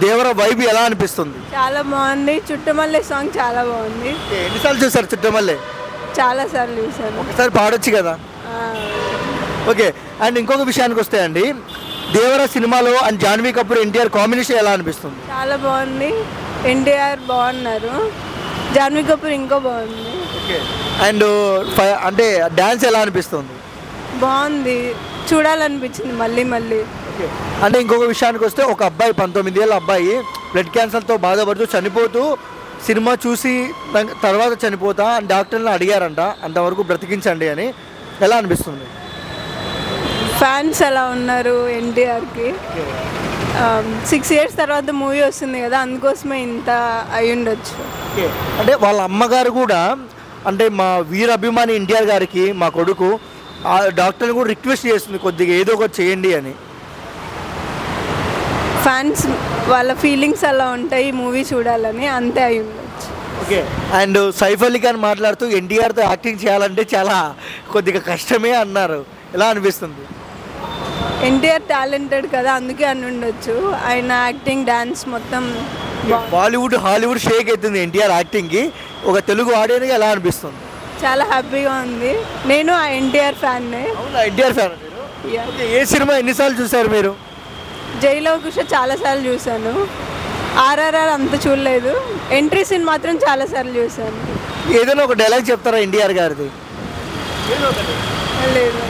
దేవర vibe ఎలా అనిపిస్తుంది? చాలా బాగుంది. చుట్టుమల్లె సాంగ్ చాలా బాగుంది. ఎన్నిసార్లు చూసారు చుట్టమల్లే? చాలా సార్లు చూసాను. ఒకసారి పాడొచ్చు కదా. ఓకే. అండ్ ఇంకొక విషయానికి వస్తే అండి, దేవర సినిమాలో అండ్ జాన్వీ కపూర్ ఎన్టీఆర్ కాంబినేషన్ ఎలా అనిపిస్తుంది? చాలా బాగుంది. ఎన్టీఆర్ బాగున్నారు, జాన్వీ కపూర్ ఇంకో బాగుంది. ఓకే. అండ్ అంటే డ్యాన్స్ ఎలా అనిపిస్తుంది? బాగుంది, చూడాలనిపించింది మళ్ళీ మళ్ళీ. ఓకే. అంటే ఇంకొక విషయానికి వస్తే ఒక అబ్బాయి 19 ఏళ్ళ అబ్బాయి బ్లడ్ క్యాన్సర్తో బాధపడుతూ చనిపోతూ సినిమా చూసి తర్వాత చనిపోతా అని డాక్టర్ని అడిగారంట, అంతవరకు బ్రతికించండి అని. ఎలా అనిపిస్తుంది? ఫ్యాన్స్ ఎలా ఉన్నారు ఎన్టీఆర్కి. 6 years తర్వాత మూవీ వస్తుంది కదా, అందుకోసమే ఇంత అయి ఉండొచ్చు. ఓకే. అంటే వాళ్ళ అమ్మగారు కూడా అంటే మా వీర అభిమాని ఎన్టీఆర్ గారికి మా కొడుకు ఆ డాక్టర్ని కూడా రిక్వెస్ట్ చేస్తుంది కొద్దిగా ఏదో ఒకటి చేయండి అని. ఫ్యాన్స్ వాళ్ళ ఫీలింగ్స్ అలా ఉంటాయి మూవీ చూడాలని, అంతే అయి ఉండొచ్చు. ఓకే. అండ్ సైఫ్ అలీ ఖాన్ మాట్లాడుతూ ఎన్టీఆర్తో యాక్టింగ్ చేయాలంటే చాలా కొద్దిగా కష్టమే అన్నారు. ఎలా అనిపిస్తుంది? ఎన్టీఆర్ టాలెంటెడ్ కదా, అందుకే అని ఉండొచ్చు. ఆయన యాక్టింగ్, డాన్స్ మొత్తం బాలీవుడ్ హాలీవుడ్ షేక్ అవుతుంది ఎన్టీఆర్ యాక్టింగ్కి. ఒక తెలుగు ఆడియన్గా ఎలా అనిపిస్తుంది? చాలా హ్యాపీగా ఉంది. నేను ఆ ఎన్టీఆర్ ఫ్యాన్నే. అవునా, ఎన్టీఆర్ ఫ్యాన్ మీరు? ఓకే. ఏ సినిమా ఎన్నిసార్లు చూసారు మీరు? జైలో కుష చాలాసార్లు చూశాను. ఆర్ఆర్ఆర్ అంత చూడలేదు. ఎంట్రీ సీన్ మాత్రం చాలాసార్లు చూశాను. ఏదైనా ఒక డైలాగ్ చెప్తారా ఎన్టీఆర్ గారిది? లేదు.